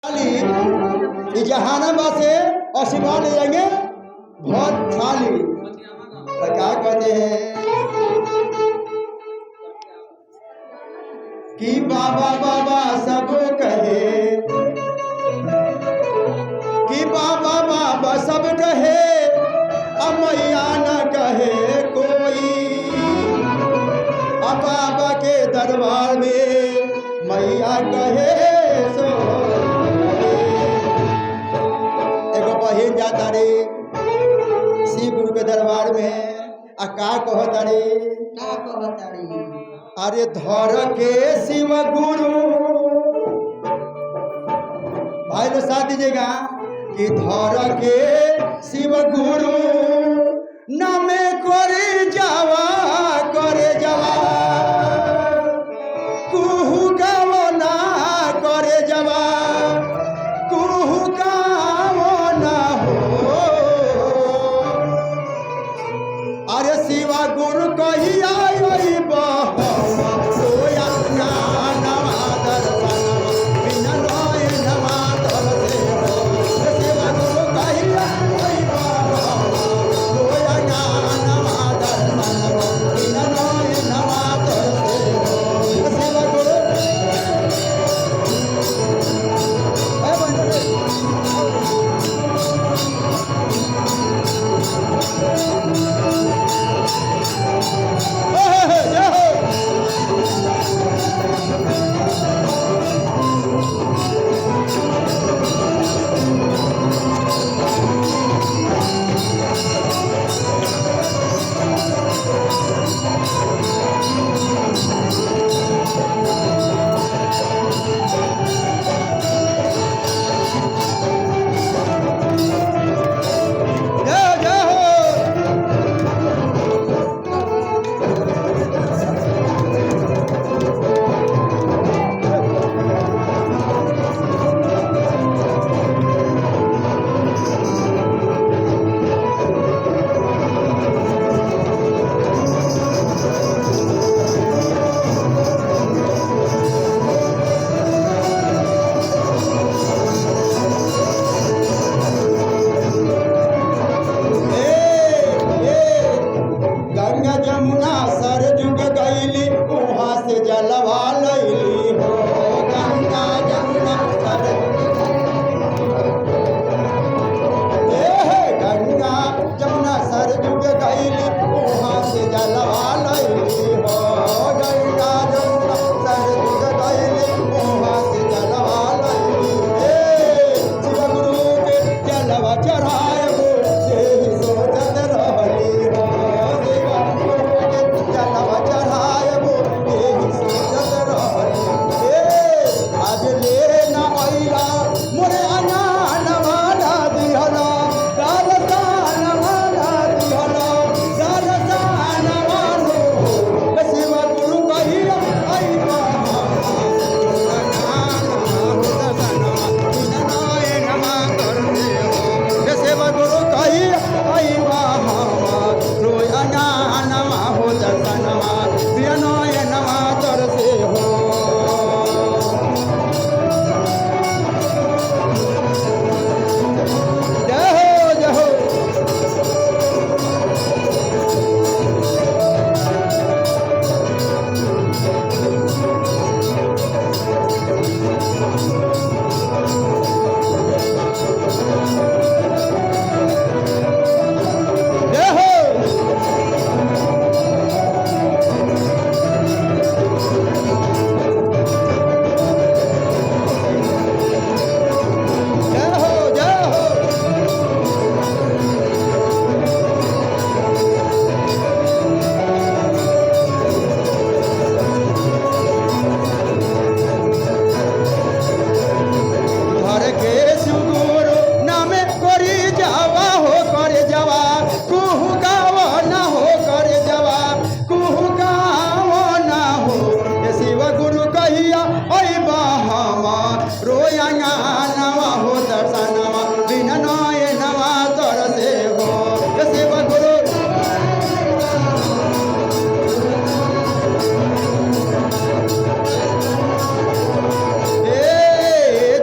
ये जहानाबाद से और सिवान ले जाएंगे बहुत थाली। तो क्या कहते हैं कि बाबा बाबा सब कहे, कि बाबा बाबा सब कहे, अब मैया न कहे कोई। अब बाबा के दरबार में मैया कहे सो। एगो बहिन जाता रे शिव गुरु के दरबार में, आ का कहतारी, अरे धर के शिव गुरु, भाई तो साथ दीजिएगा, कि धर के शिव गुरु नामे करे जावा कुहू गावो ना करे जावा, कुहू गावो ना हो। अरे शिवा गुरु कहिया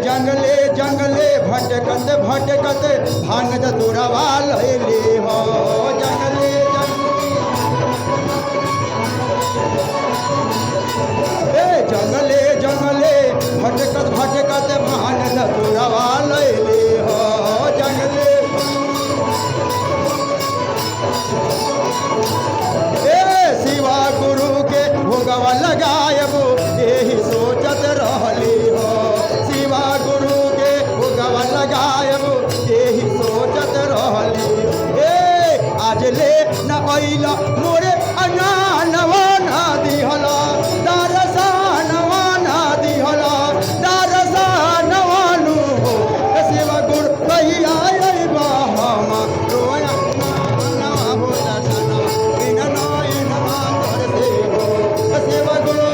जंगले जंगले भटकत भटकत भांग धतुरवा लैली हो जंगले जंगले जंगले भटकत भटकत भांग धतुरवा लैली हो जंगले शिवा गुरु के भोगवा लगायब यही सोचत रहली हो शिवा गुरु के भोगवा लगायब यही सोचत रहली आज ले न अइल मोरे अनानवा ना दिहला दरसानवा ना दिहला दरसानवा नु हो शिवा गुरु कहिया अइबा हम रोया ना हो दर्शना इन नय नवा कर दे हो शिवा गुरु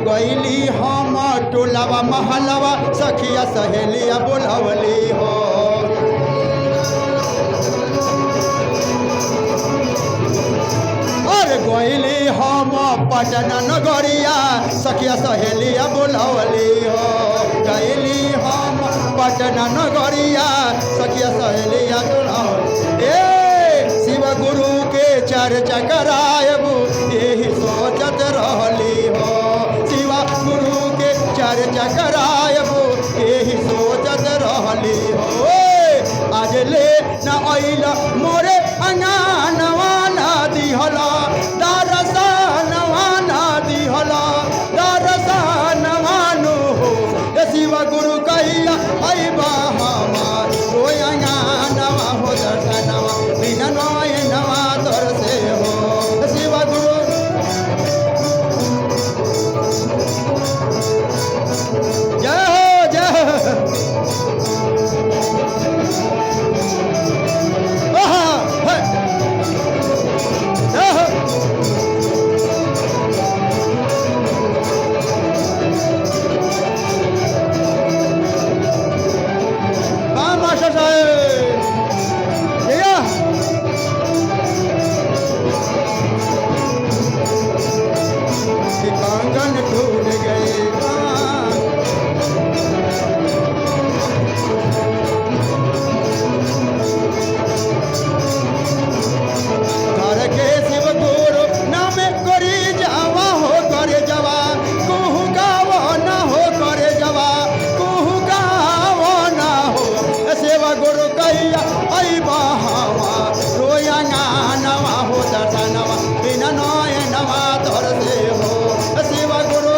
गईली हम टोलावा महलवा सखिया सहेलिया बोलवली हो और गईली हम पटना नगरिया सखिया सहेलिया बोलवली हो गईली हम पटना नगरिया सखिया सहेलिया बोलवली शिव गुरु के चर्चा करायब यही सोचत रहली हो गुरु के चर्चा करायब यही सोचत रहली हो आज ले न अइल मोरे अंगनवा ना दिहला दरसानवा ना दिहला दरसानवा नु हो शिव गुरु कहिया अइबा हमार ओ अंगनवा हो दर्शनवा बिना नय नवा तर से हो शिव गुरु जय हो जय मास्टर साहेब कंगन टूट गए शिव गुरु